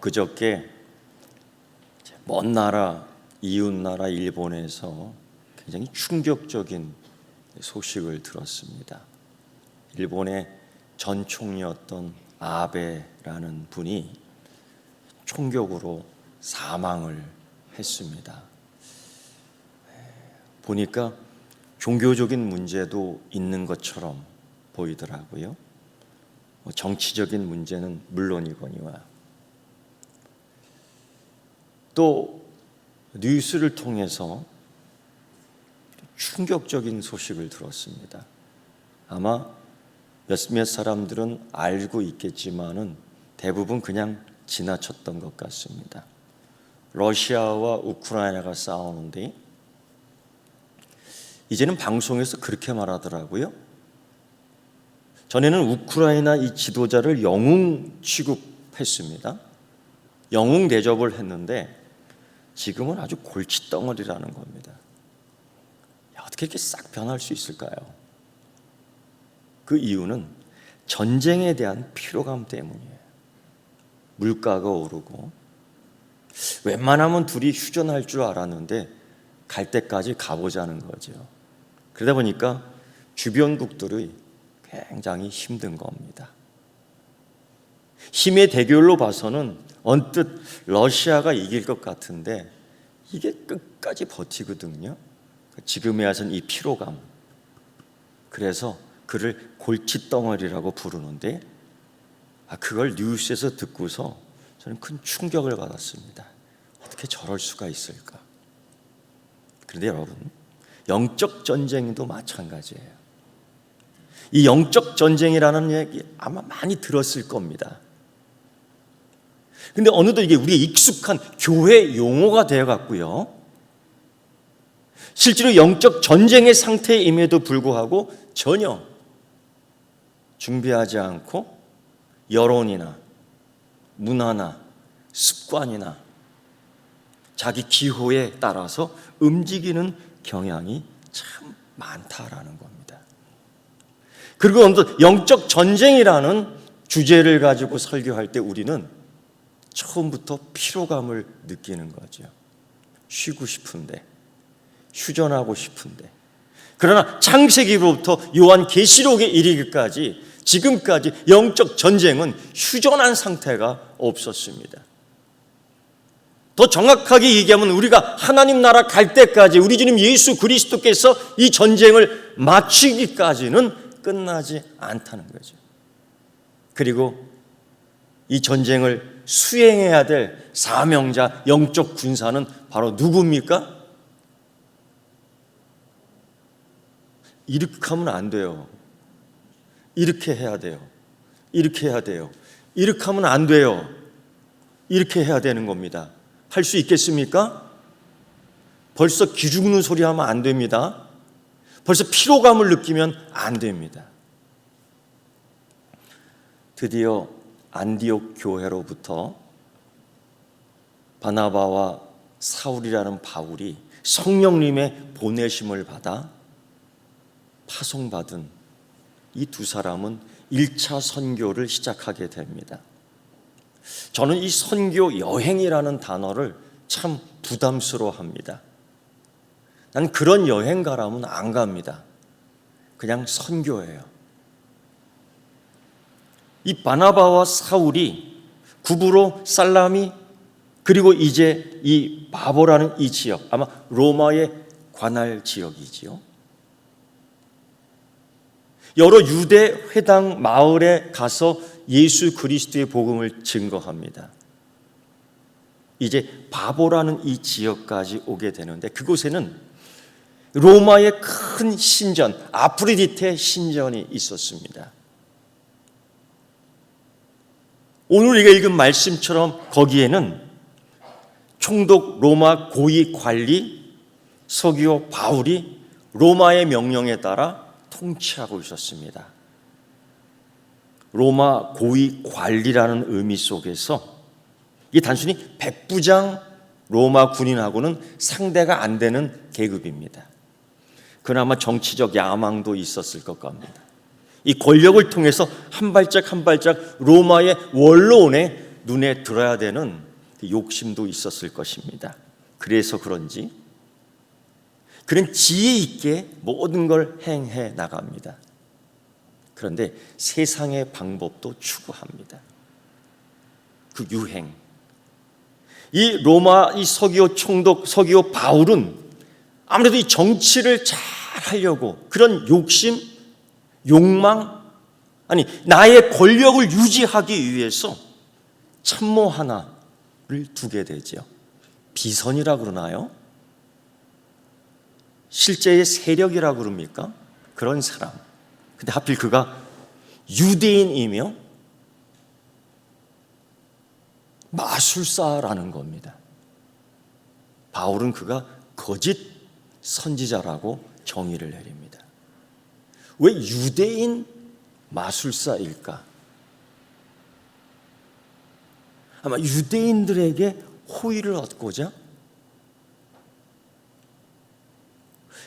그저께 먼 나라, 이웃 나라 일본에서 굉장히 충격적인 소식을 들었습니다. 일본의 전 총리였던 아베라는 분이 총격으로 사망을 했습니다. 보니까 종교적인 문제도 있는 것처럼 보이더라고요. 정치적인 문제는 물론이거니와 또 뉴스를 통해서 충격적인 소식을 들었습니다. 아마 몇몇 사람들은 알고 있겠지만은 대부분 그냥 지나쳤던 것 같습니다. 러시아와 우크라이나가 싸우는데 이제는 방송에서 그렇게 말하더라고요. 전에는 우크라이나 이 지도자를 영웅 취급했습니다. 영웅 대접을 했는데 지금은 아주 골칫덩어리라는 겁니다. 어떻게 이렇게 싹 변할 수 있을까요? 그 이유는 전쟁에 대한 피로감 때문이에요. 물가가 오르고 웬만하면 둘이 휴전할 줄 알았는데 갈 때까지 가보자는 거죠. 그러다 보니까 주변국들이 굉장히 힘든 겁니다. 힘의 대결로 봐서는 언뜻 러시아가 이길 것 같은데 이게 끝까지 버티거든요. 지금에 와서는 이 피로감. 그래서 그를 골칫덩어리라고 부르는데 그걸 뉴스에서 듣고서 저는 큰 충격을 받았습니다. 어떻게 저럴 수가 있을까? 그런데 여러분, 영적 전쟁도 마찬가지예요. 이 영적 전쟁이라는 얘기 아마 많이 들었을 겁니다. 근데 어느덧 이게 우리의 익숙한 교회 용어가 되어갔고요. 실제로 영적 전쟁의 상태임에도 불구하고 전혀 준비하지 않고 여론이나 문화나 습관이나 자기 기호에 따라서 움직이는 경향이 참 많다라는 겁니다. 그리고 어느덧 영적 전쟁이라는 주제를 가지고 설교할 때 우리는 처음부터 피로감을 느끼는 거죠. 쉬고 싶은데, 휴전하고 싶은데. 그러나 창세기로부터 요한계시록에 이르기까지 지금까지 영적 전쟁은 휴전한 상태가 없었습니다. 더 정확하게 얘기하면 우리가 하나님 나라 갈 때까지 우리 주님 예수 그리스도께서 이 전쟁을 마치기까지는 끝나지 않다는 거죠. 그리고 이 전쟁을 수행해야 될 사명자, 영적 군사는 바로 누굽니까? 이렇게 하면 안 돼요. 이렇게 해야 돼요. 이렇게 해야 돼요. 이렇게 하면 안 돼요. 이렇게 해야 되는 겁니다. 할 수 있겠습니까? 벌써 기죽는 소리 하면 안 됩니다. 벌써 피로감을 느끼면 안 됩니다. 드디어 안디옥 교회로부터 바나바와 사울이라는 바울이 성령님의 보내심을 받아 파송받은 이 두 사람은 1차 선교를 시작하게 됩니다. 저는 이 선교 여행이라는 단어를 참 부담스러워합니다. 난 그런 여행 가라면 안 갑니다. 그냥 선교예요. 이 바나바와 사울이 구브로, 살라미, 그리고 이제 이 바보라는 이 지역, 아마 로마의 관할 지역이지요. 여러 유대 회당 마을에 가서 예수 그리스도의 복음을 증거합니다. 이제 바보라는 이 지역까지 오게 되는데 그곳에는 로마의 큰 신전, 아프로디테 신전이 있었습니다. 오늘 우리가 읽은 말씀처럼 거기에는 총독 로마 고위 관리 서기오 바울이 로마의 명령에 따라 통치하고 있었습니다. 로마 고위 관리라는 의미 속에서 이게 단순히 백부장 로마 군인하고는 상대가 안 되는 계급입니다. 그나마 정치적 야망도 있었을 것 같습니다. 이 권력을 통해서 한 발짝 한 발짝 로마의 원로원에 눈에 들어야 되는 욕심도 있었을 것입니다. 그래서 그런지 그는 지혜 있게 모든 걸 행해 나갑니다. 그런데 세상의 방법도 추구합니다. 그 유행. 이 로마 이 서기오 총독 서기오 바울은 아무래도 이 정치를 잘 하려고 그런 욕심, 욕망, 아니 나의 권력을 유지하기 위해서 참모 하나를 두게 되죠. 비선이라 그러나요? 실제의 세력이라 그럽니까? 그런 사람. 근데 하필 그가 유대인이며 마술사라는 겁니다. 바울은 그가 거짓 선지자라고 정의를 내립니다. 왜 유대인 마술사일까? 아마 유대인들에게 호의를 얻고자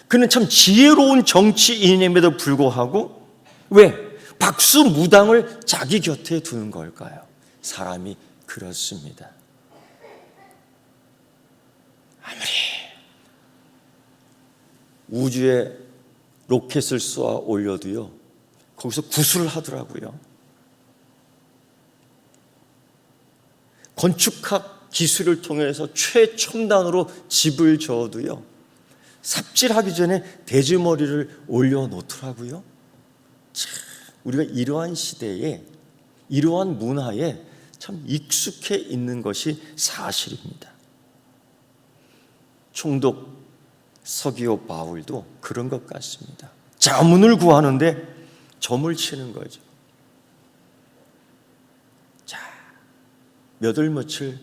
그는 참 지혜로운 정치인임에도 불구하고 왜 박수무당을 자기 곁에 두는 걸까요? 사람이 그렇습니다. 아무리 우주에 로켓을 쏘아 올려도요, 거기서 구슬을 하더라고요. 건축학 기술을 통해서 최첨단으로 집을 지어도요, 삽질하기 전에 돼지머리를 올려놓더라고요. 참, 우리가 이러한 시대에, 이러한 문화에 참 익숙해 있는 것이 사실입니다. 총독 서기오 바울도 그런 것 같습니다. 자문을 구하는데 점을 치는 거죠. 자, 몇 월 며칠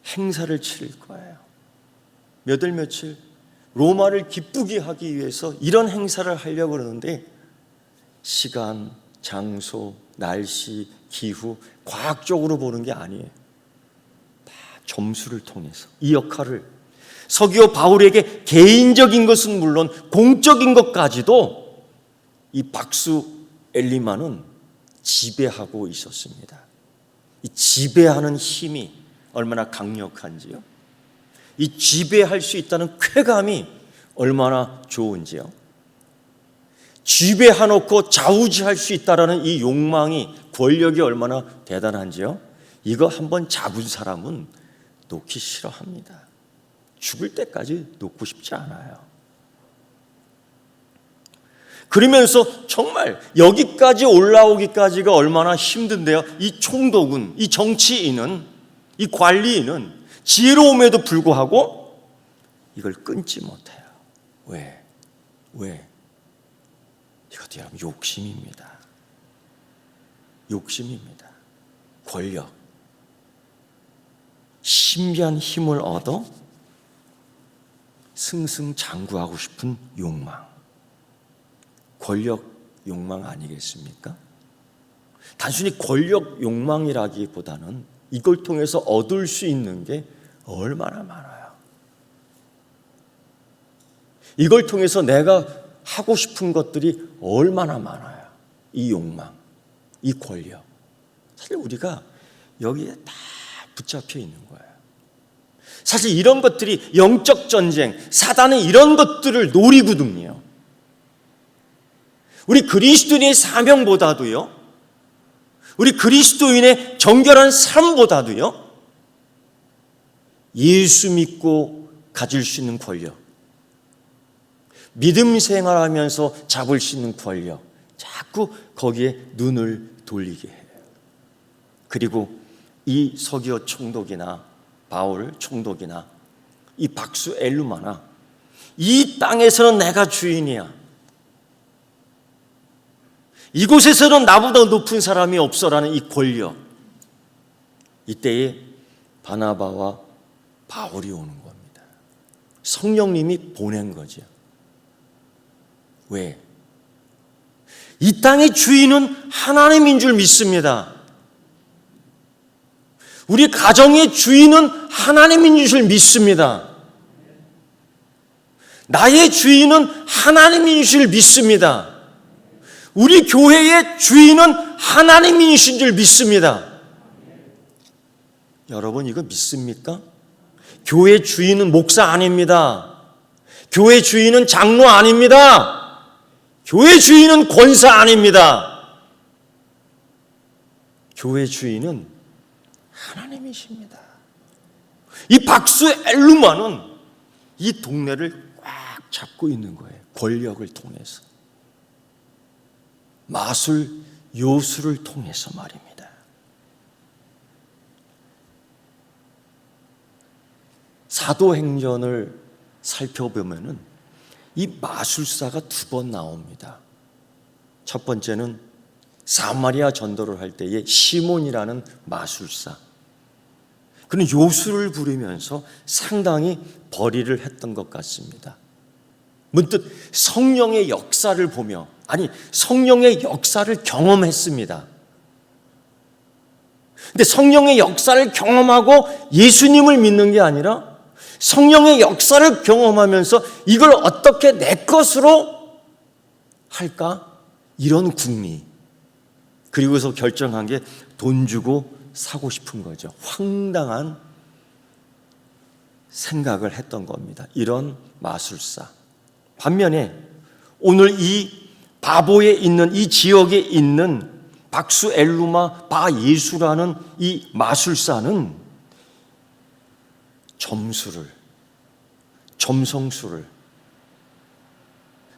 행사를 치를 거예요. 몇 월 며칠 로마를 기쁘게 하기 위해서 이런 행사를 하려고 그러는데 시간, 장소, 날씨, 기후 과학적으로 보는 게 아니에요. 다 점수를 통해서 이 역할을 서기오 바울에게 개인적인 것은 물론 공적인 것까지도 이 박수 엘리마는 지배하고 있었습니다. 이 지배하는 힘이 얼마나 강력한지요. 이 지배할 수 있다는 쾌감이 얼마나 좋은지요. 지배해놓고 좌우지할 수 있다는 이 욕망이, 권력이 얼마나 대단한지요. 이거 한번 잡은 사람은 놓기 싫어합니다. 죽을 때까지 놓고 싶지 않아요. 그러면서 정말 여기까지 올라오기까지가 얼마나 힘든데요. 이 총독은, 이 정치인은, 이 관리인은 지혜로움에도 불구하고 이걸 끊지 못해요. 왜? 이것도 여러분 욕심입니다. 욕심입니다. 권력. 신비한 힘을 얻어 승승장구하고 싶은 욕망. 권력 욕망 아니겠습니까? 단순히 권력 욕망이라기보다는 이걸 통해서 얻을 수 있는 게 얼마나 많아요. 이걸 통해서 내가 하고 싶은 것들이 얼마나 많아요. 이 욕망, 이 권력. 사실 우리가 여기에 다 붙잡혀 있는 거예요. 사실 이런 것들이 영적 전쟁, 사단은 이런 것들을 노리거든요. 우리 그리스도인의 사명보다도요, 우리 그리스도인의 정결한 삶보다도요, 예수 믿고 가질 수 있는 권력, 믿음 생활하면서 잡을 수 있는 권력, 자꾸 거기에 눈을 돌리게 해요. 그리고 이 서기오 총독이나 바울 총독이나 이 박수 엘루마나 이 땅에서는 내가 주인이야. 이곳에서는 나보다 높은 사람이 없어라는 이 권력. 이때에 바나바와 바울이 오는 겁니다. 성령님이 보낸 거죠. 왜? 이 땅의 주인은 하나님인 줄 믿습니다. 우리 가정의 주인은 하나님인 줄 믿습니다. 나의 주인은 하나님인 줄 믿습니다. 우리 교회의 주인은 하나님이신 줄 믿습니다. 여러분 이거 믿습니까? 교회 주인은 목사 아닙니다. 교회 주인은 장로 아닙니다. 교회 주인은 권사 아닙니다. 교회 주인은 하나님이십니다. 이 박수 엘루마는 이 동네를 꽉 잡고 있는 거예요. 권력을 통해서. 마술, 요술을 통해서 말입니다. 사도행전을 살펴보면은 이 마술사가 두 번 나옵니다. 첫 번째는 사마리아 전도를 할 때에 시몬이라는 마술사. 그는 요술을 부리면서 상당히 벌이를 했던 것 같습니다. 문득 성령의 역사를 보며, 아니 성령의 역사를 경험했습니다. 근데 성령의 역사를 경험하고 예수님을 믿는 게 아니라 성령의 역사를 경험하면서 이걸 어떻게 내 것으로 할까? 이런 궁리. 그리고서 결정한 게 돈 주고 사고 싶은 거죠. 황당한 생각을 했던 겁니다. 이런 마술사. 반면에 오늘 이 바보에 있는 이 지역에 있는 박수 엘루마 바 예수라는 이 마술사는 점성술을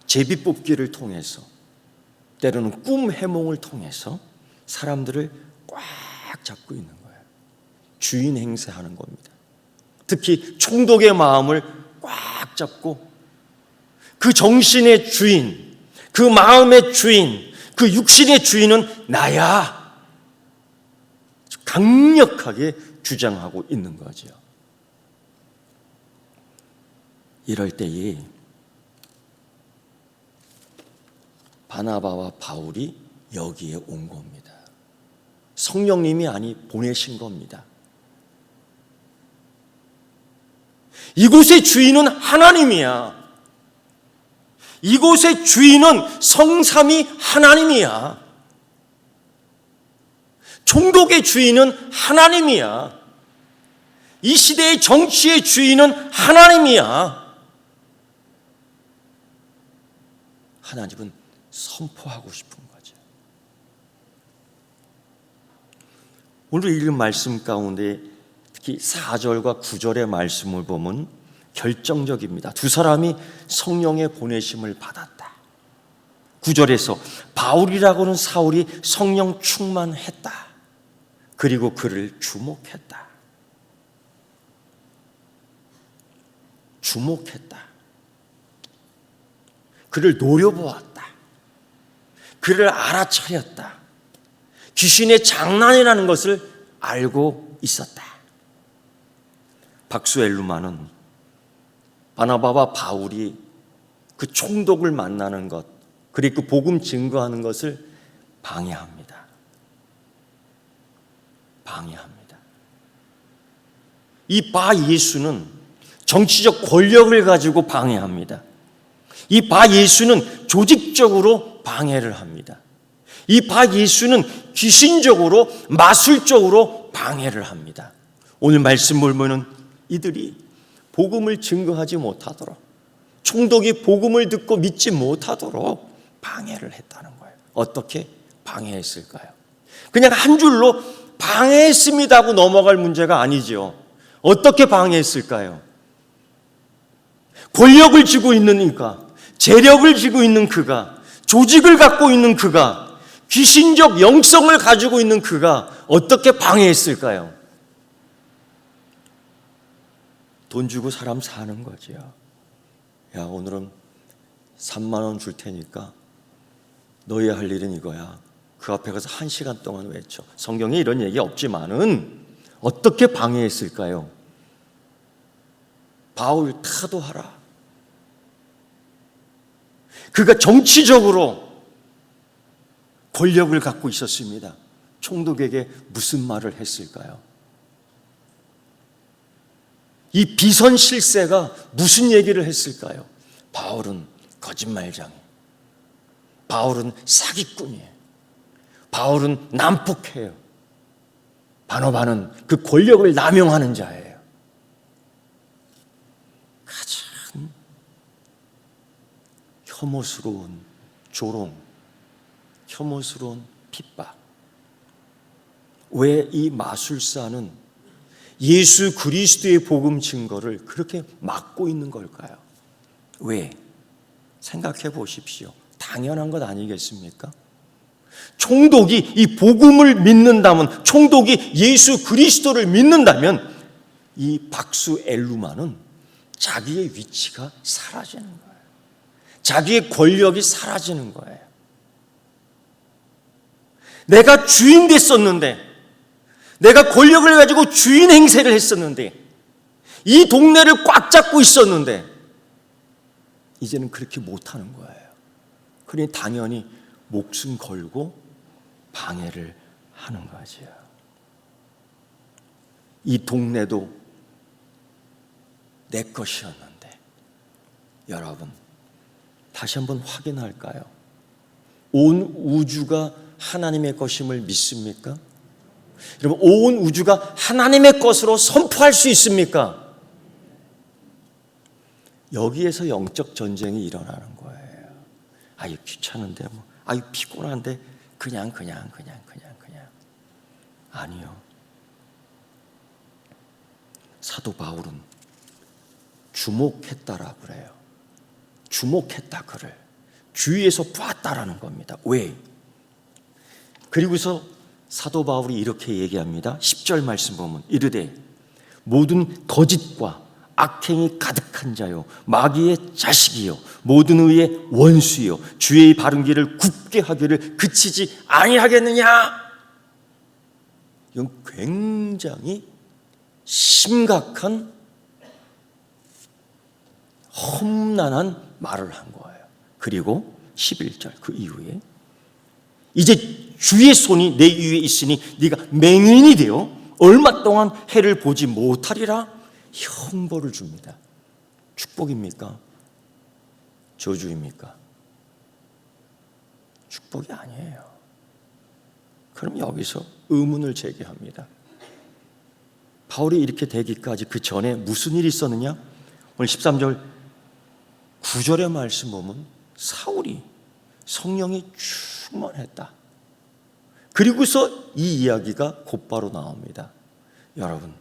제비뽑기를 통해서 때로는 꿈 해몽을 통해서 사람들을 꽉 잡고 있는 거예요. 주인 행세하는 겁니다. 특히 총독의 마음을 꽉 잡고 그 정신의 주인, 그 마음의 주인, 그 육신의 주인은 나야. 강력하게 주장하고 있는 거죠. 이럴 때에 바나바와 바울이 여기에 온 겁니다. 성령님이 보내신 겁니다. 이곳의 주인은 하나님이야. 이곳의 주인은 성삼위 하나님이야. 총독의 주인은 하나님이야. 이 시대의 정치의 주인은 하나님이야. 하나님은 선포하고 싶은 거죠. 오늘 읽은 말씀 가운데 특히 4절과 9절의 말씀을 보면 결정적입니다. 두 사람이 성령의 보내심을 받았다. 9절에서 바울이라고는 사울이 성령 충만했다. 그리고 그를 주목했다. 그를 노려보았다. 그를 알아차렸다. 귀신의 장난이라는 것을 알고 있었다. 박수 엘루마는 바나바와 바울이 그 총독을 만나는 것, 그리고 그 복음 증거하는 것을 방해합니다. 이 바 예수는 정치적 권력을 가지고 방해합니다. 이 바 예수는 조직적으로 방해를 합니다. 이 바 예수는 귀신적으로 마술적으로 방해를 합니다. 오늘 말씀을 보면 이들이 복음을 증거하지 못하도록, 총독이 복음을 듣고 믿지 못하도록 방해를 했다는 거예요. 어떻게 방해했을까요? 그냥 한 줄로 방해했습니다 하고 넘어갈 문제가 아니죠. 어떻게 방해했을까요? 권력을 쥐고 있는 이가, 재력을 쥐고 있는 그가, 조직을 갖고 있는 그가, 귀신적 영성을 가지고 있는 그가 어떻게 방해했을까요? 돈 주고 사람 사는 거죠. 야, 오늘은 3만 원 줄 테니까 너희 할 일은 이거야. 그 앞에 가서 1시간 동안 외쳐. 성경에 이런 얘기 없지만은 어떻게 방해했을까요? 바울 타도하라. 그가 정치적으로 권력을 갖고 있었습니다. 총독에게 무슨 말을 했을까요? 이 비선실세가 무슨 얘기를 했을까요? 바울은 거짓말장이, 바울은 사기꾼이에요, 바울은 난폭해요, 바나바는 그 권력을 남용하는 자예요. 가장 혐오스러운 조롱, 혐오스러운 핍박. 왜 이 마술사는 예수 그리스도의 복음 증거를 그렇게 막고 있는 걸까요? 왜? 생각해 보십시오. 당연한 것 아니겠습니까? 총독이 이 복음을 믿는다면, 총독이 예수 그리스도를 믿는다면 이 박수 엘루마는 자기의 위치가 사라지는 거예요. 자기의 권력이 사라지는 거예요. 내가 주인 됐었는데, 내가 권력을 가지고 주인 행세를 했었는데, 이 동네를 꽉 잡고 있었는데 이제는 그렇게 못하는 거예요. 그러니 당연히 목숨 걸고 방해를 하는 거죠. 이 동네도 내 것이었는데, 여러분 다시 한번 확인할까요? 온 우주가 하나님의 것임을 믿습니까? 여러분, 온 우주가 하나님의 것으로 선포할 수 있습니까? 여기에서 영적 전쟁이 일어나는 거예요. 아유 귀찮은데, 아유 피곤한데, 그냥. 아니요. 사도 바울은 주목했다라고 그래요. 주목했다, 그를 주위에서 봤다라는 겁니다. 왜? 그리고서 사도 바울이 이렇게 얘기합니다. 10절 말씀 보면 이르되 모든 거짓과 악행이 가득한 자요, 마귀의 자식이요, 모든 의의 원수요, 주의 바른 길을 굳게 하기를 그치지 아니하겠느냐. 이건 굉장히 심각한 험난한 말을 한 거예요. 그리고 11절 그 이후에 이제 주의 손이 내 위에 있으니 네가 맹인이 되어 얼마 동안 해를 보지 못하리라 형벌을 줍니다. 축복입니까? 저주입니까? 축복이 아니에요. 그럼 여기서 의문을 제기합니다. 바울이 이렇게 되기까지 그 전에 무슨 일이 있었느냐? 오늘 13절 9절의 말씀 보면 사울이 성령이 충만했다. 그리고서 이 이야기가 곧바로 나옵니다. 여러분,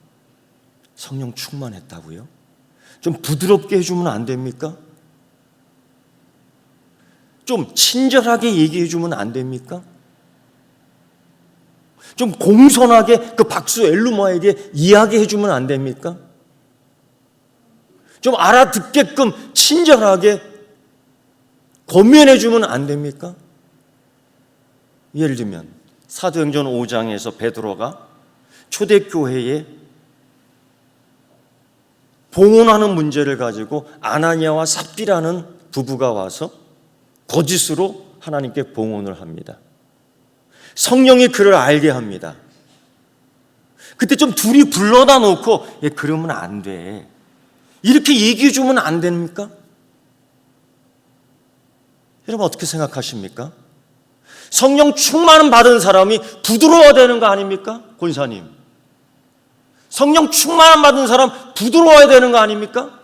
성령 충만했다고요? 좀 부드럽게 해주면 안 됩니까? 좀 친절하게 얘기해 주면 안 됩니까? 좀 공손하게 그 박수 엘루마에게 이야기해 주면 안 됩니까? 좀 알아듣게끔 친절하게 권면해 주면 안 됩니까? 예를 들면 사도행전 5장에서 베드로가 초대교회에 봉헌하는 문제를 가지고 아나니아와 삽비라는 부부가 와서 거짓으로 하나님께 봉헌을 합니다. 성령이 그를 알게 합니다. 그때 좀 둘이 불러다 놓고 그러면 안 돼, 이렇게 얘기해 주면 안 됩니까? 여러분 어떻게 생각하십니까? 성령 충만 받은 사람이 부드러워야 되는 거 아닙니까? 권사님, 성령 충만 받은 사람 부드러워야 되는 거 아닙니까?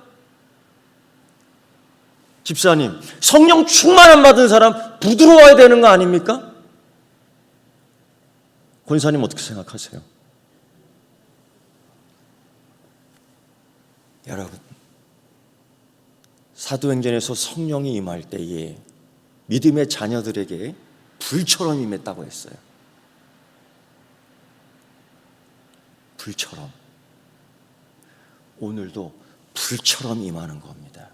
집사님, 성령 충만 받은 사람 부드러워야 되는 거 아닙니까? 권사님 어떻게 생각하세요? 여러분, 사도행전에서 성령이 임할 때에 믿음의 자녀들에게 불처럼 임했다고 했어요. 불처럼. 오늘도 불처럼 임하는 겁니다.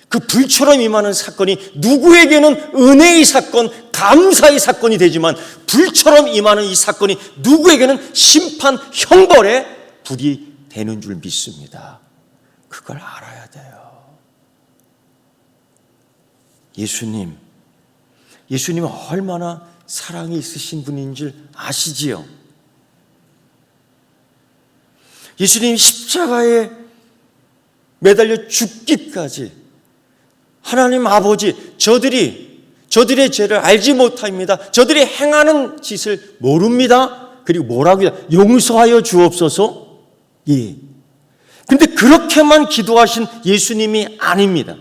그 불처럼 임하는 사건이 누구에게는 은혜의 사건, 감사의 사건이 되지만 불처럼 임하는 이 사건이 누구에게는 심판, 형벌의 불이 되는 줄 믿습니다. 그걸 알아야 돼요. 예수님은 얼마나 사랑이 있으신 분인 줄 아시지요? 예수님이 십자가에 매달려 죽기까지 하나님 아버지, 저들의 죄를 알지 못합니다. 저들이 행하는 짓을 모릅니다. 그리고 뭐라고요? 용서하여 주옵소서. 예. 근데 그렇게만 기도하신 예수님이 아닙니다.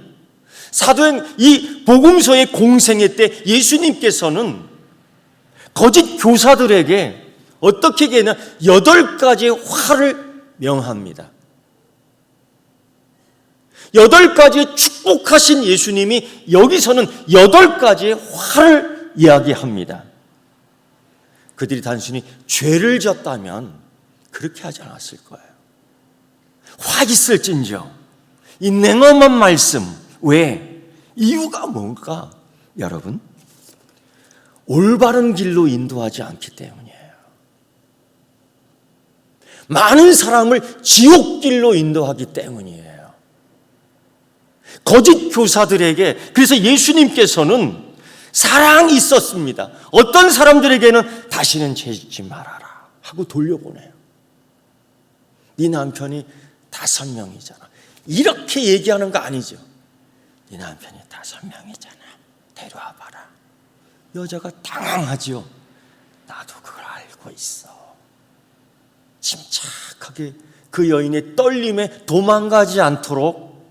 사도행 이 복음서의 공생애 때 예수님께서는 거짓 교사들에게 어떻게 얘기하냐? 8가지의 화를 명합니다. 8가지의 축복하신 예수님이 여기서는 8가지의 화를 이야기합니다. 그들이 단순히 죄를 졌다면 그렇게 하지 않았을 거예요. 화 있을진저, 이 냉엄한 말씀, 왜? 이유가 뭔가? 여러분, 올바른 길로 인도하지 않기 때문이에요. 많은 사람을 지옥길로 인도하기 때문이에요. 거짓 교사들에게, 그래서 예수님께서는 사랑이 있었습니다. 어떤 사람들에게는 다시는 죄 짓지 말아라 하고 돌려보내요. 네 남편이 5명이잖아. 이렇게 얘기하는 거 아니죠. 네 남편이 5명이잖아. 데려와 봐라. 여자가 당황하지요. 나도 그걸 알고 있어. 침착하게 그 여인의 떨림에 도망가지 않도록,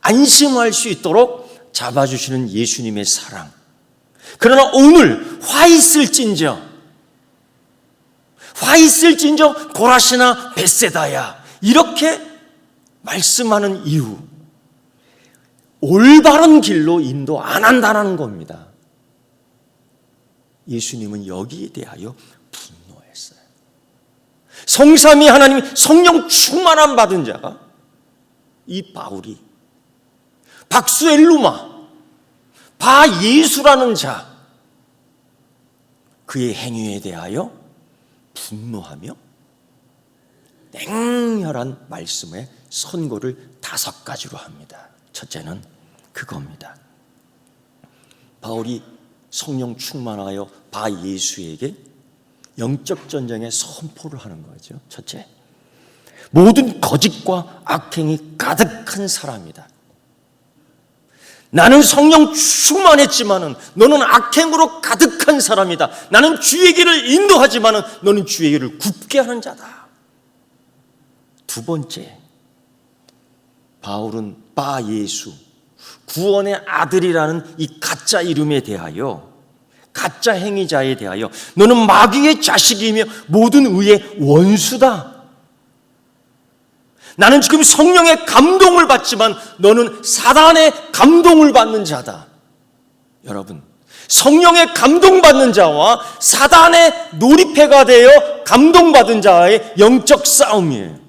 안심할 수 있도록 잡아주시는 예수님의 사랑. 그러나 오늘 화 있을진저 고라시나 벳세다야, 이렇게 말씀하는 이유, 올바른 길로 인도 안 한다는 겁니다. 예수님은 여기에 대하여 분노했어요. 성삼위 하나님이 성령 충만함 받은 자가 이 바울이 박수엘루마 바예수라는 자, 그의 행위에 대하여 분노하며 냉혈한 말씀에 선고를 5가지로 합니다. 첫째는 그겁니다. 바울이 성령 충만하여 바예수에게 영적 전쟁에 선포를 하는 거죠. 첫째, 모든 거짓과 악행이 가득한 사람이다. 나는 성령 충만했지만은 너는 악행으로 가득한 사람이다. 나는 주의 길을 인도하지만은 너는 주의 길을 굽게 하는 자다. 두 번째, 바울은 바예수, 구원의 아들이라는 이 가짜 이름에 대하여, 가짜 행위자에 대하여 너는 마귀의 자식이며 모든 의의 원수다. 나는 지금 성령의 감동을 받지만 너는 사단의 감동을 받는 자다. 여러분, 성령의 감동받는 자와 사단의 놀이패가 되어 감동받은 자의 영적 싸움이에요.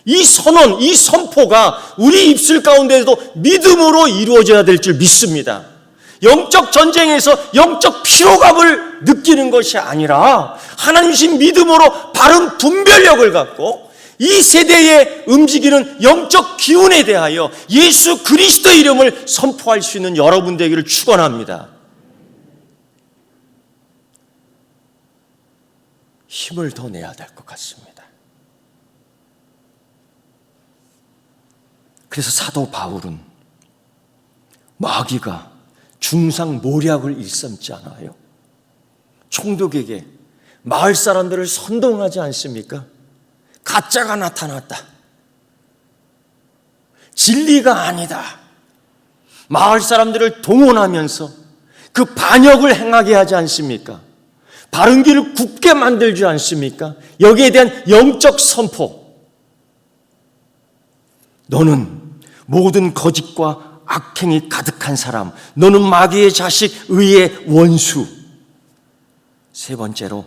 이 선언, 이 선포가 우리 입술 가운데에도 믿음으로 이루어져야 될 줄 믿습니다. 영적 전쟁에서 영적 피로감을 느끼는 것이 아니라 하나님이신 믿음으로 바른 분별력을 갖고 이 세대에 움직이는 영적 기운에 대하여 예수 그리스도의 이름을 선포할 수 있는 여러분 되기를 축원합니다. 힘을 더 내야 될 것 같습니다. 그래서 사도 바울은 마귀가 중상모략을 일삼지 않아요. 총독에게 마을 사람들을 선동하지 않습니까? 가짜가 나타났다. 진리가 아니다. 마을 사람들을 동원하면서 그 반역을 행하게 하지 않습니까? 바른 길을 굽게 만들지 않습니까? 여기에 대한 영적 선포. 너는 모든 거짓과 악행이 가득한 사람, 너는 마귀의 자식, 의의 원수. 세 번째로,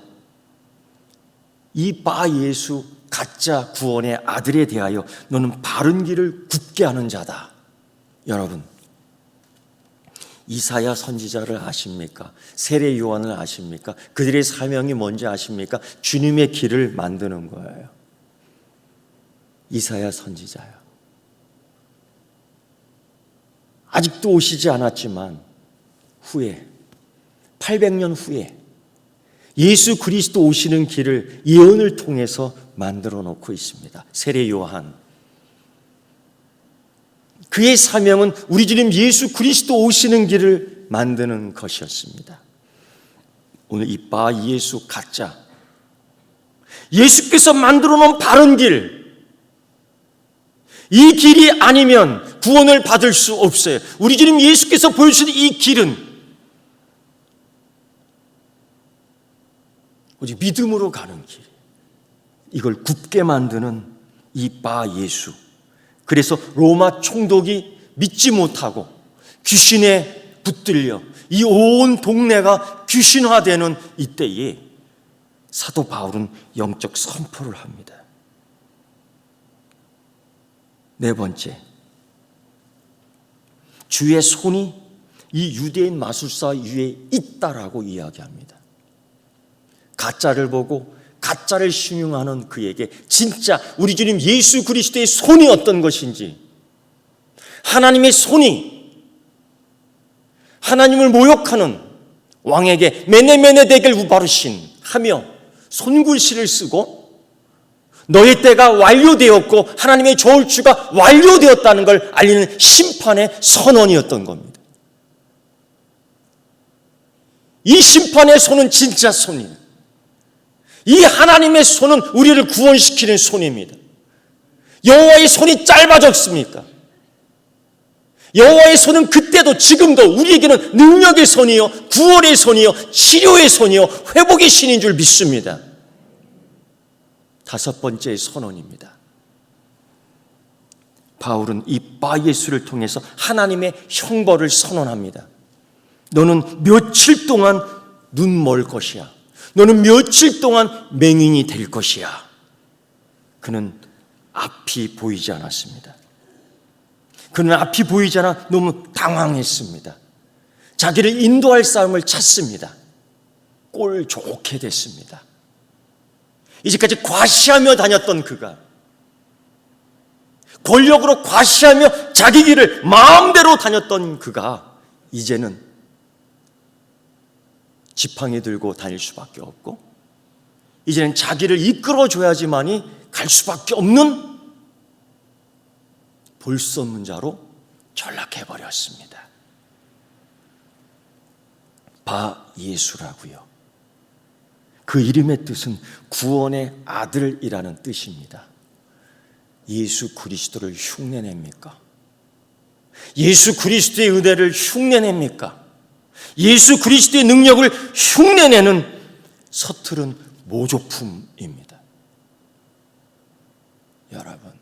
이 바예수 가짜 구원의 아들에 대하여 너는 바른 길을 굽게 하는 자다. 여러분, 이사야 선지자를 아십니까? 세례 요한을 아십니까? 그들의 사명이 뭔지 아십니까? 주님의 길을 만드는 거예요. 이사야 선지자요. 아직도 오시지 않았지만 후에, 800년 후에 예수 그리스도 오시는 길을 예언을 통해서 만들어 놓고 있습니다. 세례 요한. 그의 사명은 우리 주님 예수 그리스도 오시는 길을 만드는 것이었습니다. 오늘 이 바 예수 가짜, 예수께서 만들어 놓은 바른 길, 이 길이 아니면 구원을 받을 수 없어요. 우리 주님 예수께서 보여주신 이 길은 오직 믿음으로 가는 길, 이걸 굽게 만드는 이 바 예수. 그래서 로마 총독이 믿지 못하고 귀신에 붙들려 이 온 동네가 귀신화되는 이때에 사도 바울은 영적 선포를 합니다. 네 번째, 주의 손이 이 유대인 마술사 위에 있다라고 이야기합니다. 가짜를 보고 가짜를 신용하는 그에게 진짜 우리 주님 예수 그리스도의 손이 어떤 것인지, 하나님의 손이 하나님을 모욕하는 왕에게 메네메네덱을 우바르신 하며 손글씨를 쓰고 너의 때가 완료되었고 하나님의 저울추가 완료되었다는 걸 알리는 심판의 선언이었던 겁니다. 이 심판의 손은 진짜 손입니다. 이 하나님의 손은 우리를 구원시키는 손입니다. 여호와의 손이 짧아졌습니까? 여호와의 손은 그때도 지금도 우리에게는 능력의 손이요, 구원의 손이요, 치료의 손이요, 회복의 신인 줄 믿습니다. 다섯 번째의 선언입니다. 바울은 이 바 예수를 통해서 하나님의 형벌을 선언합니다. 너는 며칠 동안 눈 멀 것이야. 너는 며칠 동안 맹인이 될 것이야. 그는 앞이 보이지 않았습니다. 그는 앞이 보이지 않아 너무 당황했습니다. 자기를 인도할 사람을 찾습니다. 꼴 좋게 됐습니다. 이제까지 과시하며 다녔던 그가, 권력으로 과시하며 자기 길을 마음대로 다녔던 그가 이제는 지팡이 들고 다닐 수밖에 없고, 이제는 자기를 이끌어줘야지만이 갈 수밖에 없는 볼 수 없는 자로 전락해버렸습니다. 바 예수라고요. 그 이름의 뜻은 구원의 아들이라는 뜻입니다. 예수 그리스도를 흉내냅니까? 예수 그리스도의 은혜를 흉내냅니까? 예수 그리스도의 능력을 흉내내는 서투른 모조품입니다. 여러분,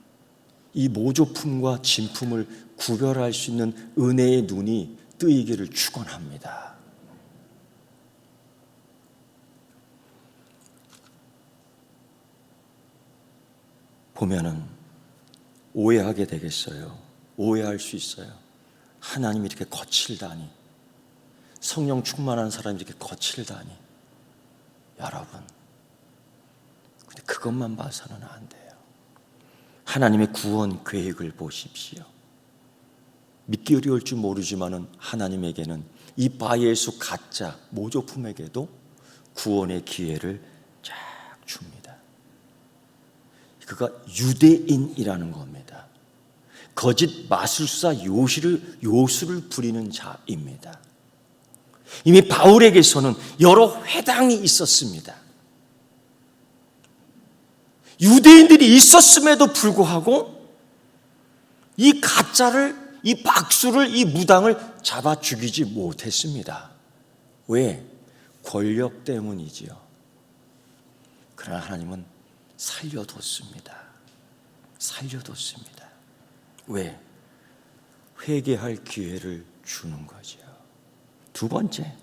이 모조품과 진품을 구별할 수 있는 은혜의 눈이 뜨이기를 축원합니다. 보면은 오해하게 되겠어요. 오해할 수 있어요. 하나님이 이렇게 거칠다니, 성령 충만한 사람이 이렇게 거칠다니. 여러분, 근데 그것만 봐서는 안 돼요. 하나님의 구원 계획을 보십시오. 믿기 어려울 줄 모르지만은 하나님에게는 이 바 예수 가짜 모조품에게도 구원의 기회를 쫙 줍니다. 그가 유대인이라는 겁니다. 거짓 마술사 요술을 부리는 자입니다. 이미 바울에게서는 여러 회당이 있었습니다. 유대인들이 있었음에도 불구하고 이 가짜를, 이 박수를, 이 무당을 잡아 죽이지 못했습니다. 왜? 권력 때문이지요. 그러나 하나님은 살려뒀습니다. 살려뒀습니다. 왜? 회개할 기회를 주는 거죠. 두 번째,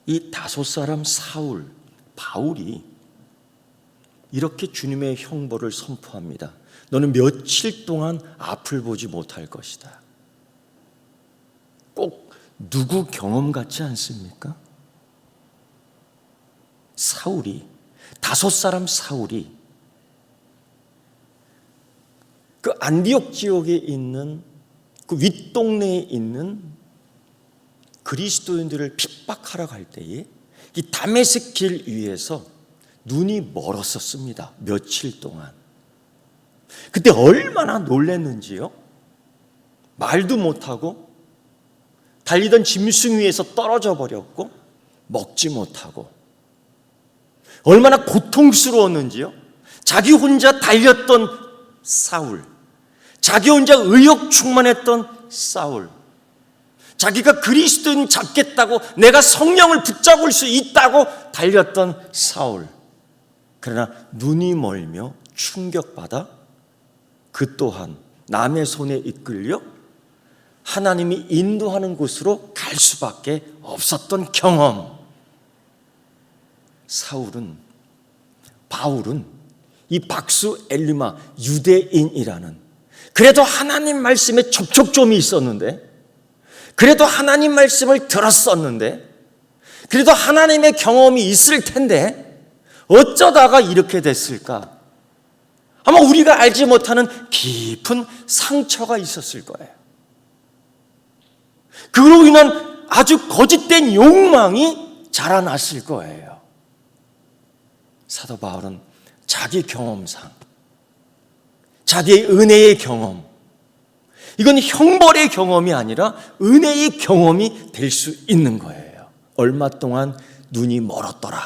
이 다섯 사람 사울, 바울이 이렇게 주님의 형벌을 선포합니다. 너는 며칠 동안 앞을 보지 못할 것이다. 꼭 누구 경험 같지 않습니까? 사울이, 다섯 사람 사울이 그 안디옥 지역에 있는 그 윗동네에 있는 그리스도인들을 핍박하러 갈 때에 이 다메섹 길 위에서 눈이 멀었었습니다. 며칠 동안. 그때 얼마나 놀랐는지요. 말도 못하고 달리던 짐승 위에서 떨어져 버렸고 먹지 못하고 얼마나 고통스러웠는지요. 자기 혼자 달렸던 사울, 자기 혼자 의욕 충만했던 사울, 자기가 그리스도인 잡겠다고, 내가 성령을 붙잡을 수 있다고 달렸던 사울. 그러나 눈이 멀며 충격받아 그 또한 남의 손에 이끌려 하나님이 인도하는 곳으로 갈 수밖에 없었던 경험. 바울은 이 박수 엘리마 유대인이라는, 그래도 하나님 말씀에 접촉점이 있었는데, 그래도 하나님 말씀을 들었었는데, 그래도 하나님의 경험이 있을 텐데 어쩌다가 이렇게 됐을까? 아마 우리가 알지 못하는 깊은 상처가 있었을 거예요. 그로 인한 아주 거짓된 욕망이 자라났을 거예요. 사도 바울은 자기 경험상, 자기의 은혜의 경험, 이건 형벌의 경험이 아니라 은혜의 경험이 될 수 있는 거예요. 얼마 동안 눈이 멀었더라.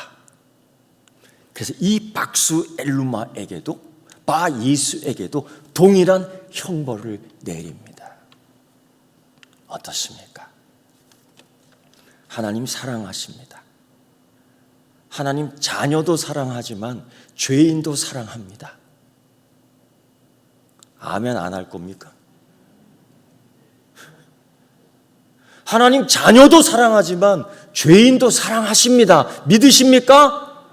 그래서 이 박수 엘루마에게도, 바 예수에게도 동일한 형벌을 내립니다. 어떻습니까? 하나님 사랑하십니다. 하나님 자녀도 사랑하지만 죄인도 사랑합니다. 아멘 안 할 겁니까? 하나님 자녀도 사랑하지만 죄인도 사랑하십니다. 믿으십니까?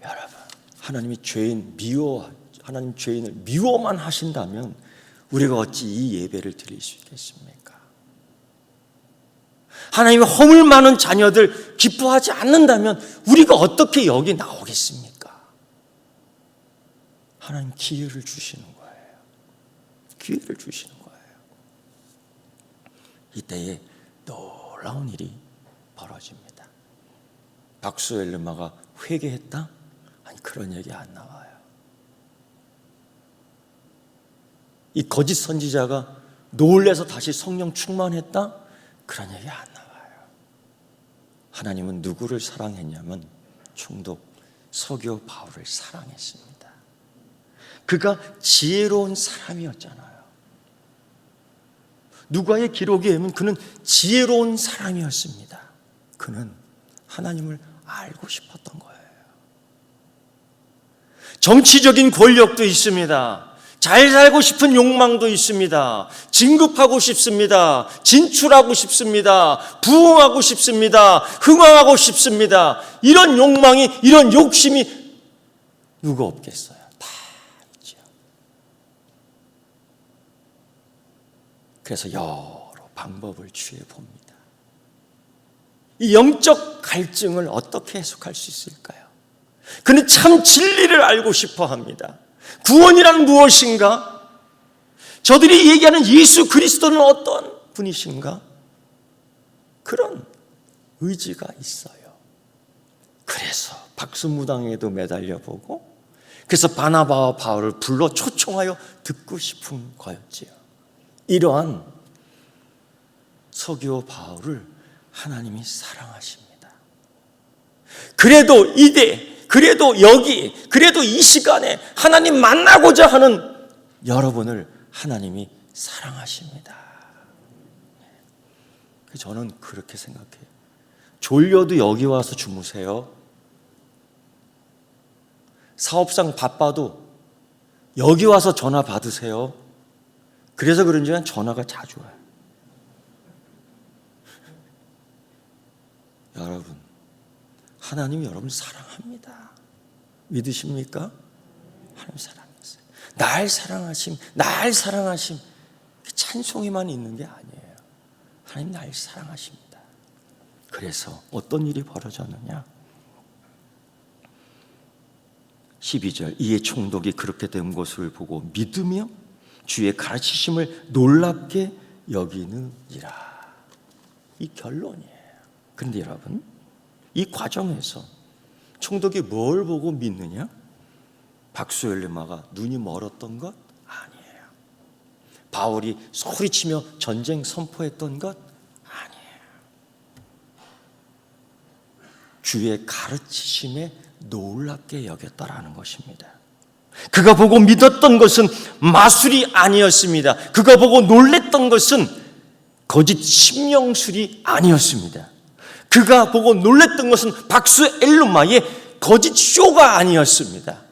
여러분, 하나님이 하나님 죄인을 미워만 하신다면 우리가 어찌 이 예배를 드릴 수 있겠습니까? 하나님이 허물 많은 자녀들 기뻐하지 않는다면 우리가 어떻게 여기 나오겠습니까? 하나님 기회를 주시는 거예요. 기회를 주시는 거예요. 이때에 놀라운 일이 벌어집니다. 박수 엘르마가 회개했다? 아니, 그런 얘기 안 나와요. 이 거짓 선지자가 놀래서 다시 성령 충만했다? 그런 얘기 안 나와요. 하나님은 누구를 사랑했냐면 총독 서기오 바울을 사랑했습니다. 그가 지혜로운 사람이었잖아요. 누가의 기록에 의하면 그는 지혜로운 사람이었습니다. 그는 하나님을 알고 싶었던 거예요. 정치적인 권력도 있습니다. 잘 살고 싶은 욕망도 있습니다. 진급하고 싶습니다. 진출하고 싶습니다. 부흥하고 싶습니다. 흥왕하고 싶습니다. 이런 욕망이, 이런 욕심이 누가 없겠어요? 다 있죠. 그래서 여러 방법을 취해 봅니다. 이 영적 갈증을 어떻게 해석할 수 있을까요? 그는 참 진리를 알고 싶어 합니다. 구원이란 무엇인가? 저들이 얘기하는 예수 그리스도는 어떤 분이신가? 그런 의지가 있어요. 그래서 박수무당에도 매달려 보고, 그래서 바나바와 바울을 불러 초청하여 듣고 싶은 거였지요. 이러한 서기오 바울을 하나님이 사랑하십니다. 그래도 그래도 여기, 그래도 이 시간에 하나님 만나고자 하는 여러분을 하나님이 사랑하십니다. 저는 그렇게 생각해요. 졸려도 여기 와서 주무세요. 사업상 바빠도 여기 와서 전화 받으세요. 그래서 그런지 난 전화가 자주 와요. 여러분, 하나님이 여러분 사랑합니다. 믿으십니까? 하나님 사랑했어요. 날 사랑하심, 찬송이만 있는 게 아니에요. 하나님 날 사랑하십니다. 그래서 어떤 일이 벌어졌느냐? 12절, 이에 총독이 그렇게 된 것을 보고 믿으며 주의 가르치심을 놀랍게 여기느니라. 이 결론이에요. 그런데 여러분, 이 과정에서 총독이 뭘 보고 믿느냐? 박수엘리마가 눈이 멀었던 것 아니에요. 바울이 소리치며 전쟁 선포했던 것 아니에요. 주의 가르치심에 놀랍게 여겼다라는 것입니다. 그가 보고 믿었던 것은 마술이 아니었습니다. 그가 보고 놀랬던 것은 거짓 심령술이 아니었습니다. 그가 보고 놀랬던 것은 박수 엘루마의 거짓 쇼가 아니었습니다.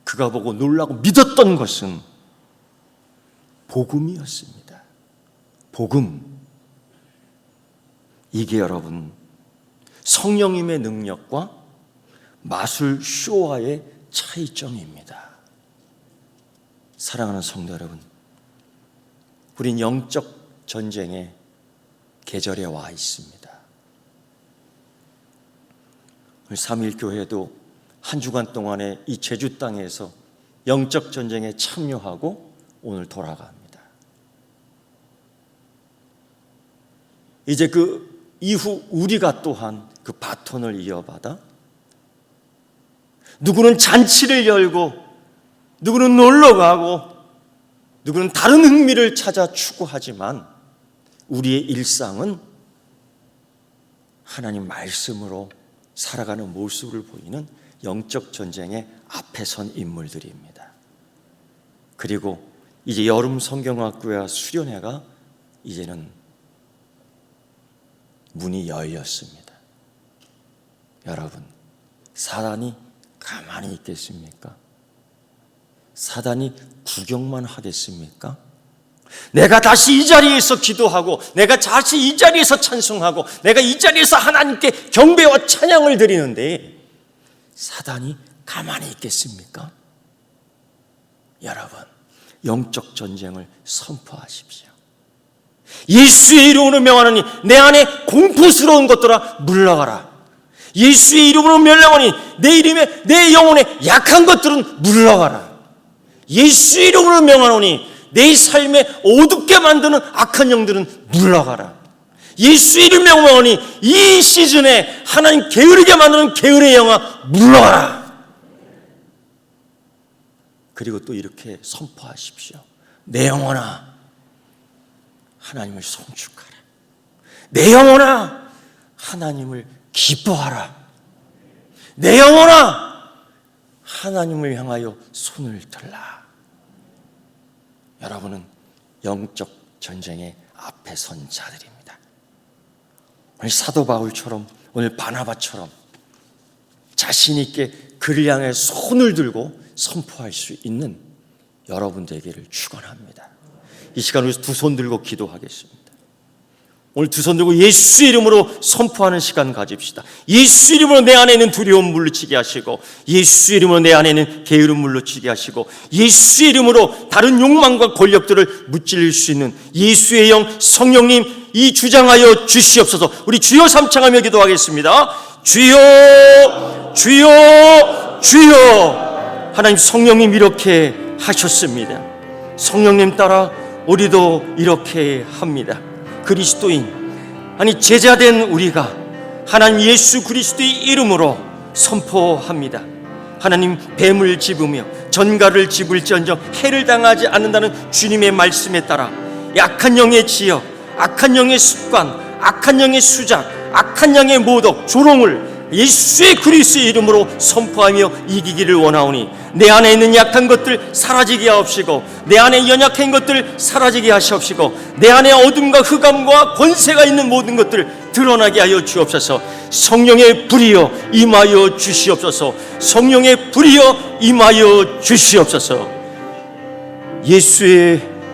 그가 보고 놀라고 믿었던 것은 복음이었습니다. 복음. 이게 여러분 성령님의 능력과 마술 쇼와의 차이점입니다. 사랑하는 성도 여러분, 우린 영적 전쟁의 계절에 와 있습니다. 오늘 3일 교회도 한 주간 동안에 이 제주 땅에서 영적 전쟁에 참여하고 오늘 돌아갑니다. 이제 그 이후 우리가 또한 그 바톤을 이어받아 누구는 잔치를 열고 누구는 놀러 가고 누구는 다른 흥미를 찾아 추구하지만 우리의 일상은 하나님 말씀으로 살아가는 모습을 보이는 영적 전쟁의 앞에 선 인물들입니다. 그리고 이제 여름 성경학교와 수련회가 이제는 문이 열렸습니다. 여러분, 사단이 가만히 있겠습니까? 사단이 구경만 하겠습니까? 내가 다시 이 자리에서 기도하고 내가 다시 이 자리에서 찬송하고 내가 이 자리에서 하나님께 경배와 찬양을 드리는데 사단이 가만히 있겠습니까? 여러분, 영적 전쟁을 선포하십시오. 예수의 이름으로 명하노니 내 안에 공포스러운 것들아 물러가라. 예수의 이름으로 명하노니 내 이름에 내 영혼에 약한 것들은 물러가라. 예수의 이름으로 명하노니 내 삶에 어둡게 만드는 악한 영들은 물러가라. 예수의 이름으로 명하노니 이 시즌에 하나님 게으르게 만드는 게으르의 영아 물러가라. 그리고 또 이렇게 선포하십시오. 내 영혼아 하나님을 송축하라. 내 영혼아 하나님을 기뻐하라. 내 영혼아 하나님을 향하여 손을 들라. 여러분은 영적 전쟁의 앞에 선 자들입니다. 오늘 사도 바울처럼 오늘 바나바처럼 자신 있게 그를 향해 손을 들고 선포할 수 있는 여러분 되기를 축원합니다. 이 시간 우리 두 손 들고 기도하겠습니다. 오늘 두 손 들고 예수 이름으로 선포하는 시간 가집시다. 예수 이름으로 내 안에 있는 두려움 물리치게 하시고, 예수 이름으로 내 안에 있는 게으름 물리치게 하시고, 예수 이름으로 다른 욕망과 권력들을 무찔릴 수 있는 예수의 영 성령님 이 주장하여 주시옵소서. 우리 주여 삼창하며 기도하겠습니다. 주여 주여 주여. 하나님 성령님 이렇게 하셨습니다. 성령님 따라 우리도 이렇게 합니다. 그리스도인, 아니 제자된 우리가 하나님 예수 그리스도의 이름으로 선포합니다. 하나님 뱀을 집으며 전갈을 집을지언정 해를 당하지 않는다는 주님의 말씀에 따라 약한 영의 지역, 악한 영의 습관, 악한 영의 수작, 악한 영의 모독, 조롱을 예수의 그리스도의 이름으로 선포하며 이기기를 원하오니 내 안에 있는 약한 것들 사라지게 하옵시고, 내 안에 연약한 것들 사라지게 하시옵시고, 내 안에 어둠과 흑암과 권세가 있는 모든 것들 드러나게 하여 주옵소서. 성령의 불이여 임하여 주시옵소서. 성령의 불이여 임하여 주시옵소서.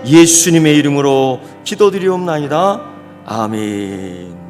예수님의 이름으로 기도드리옵나이다. 아멘.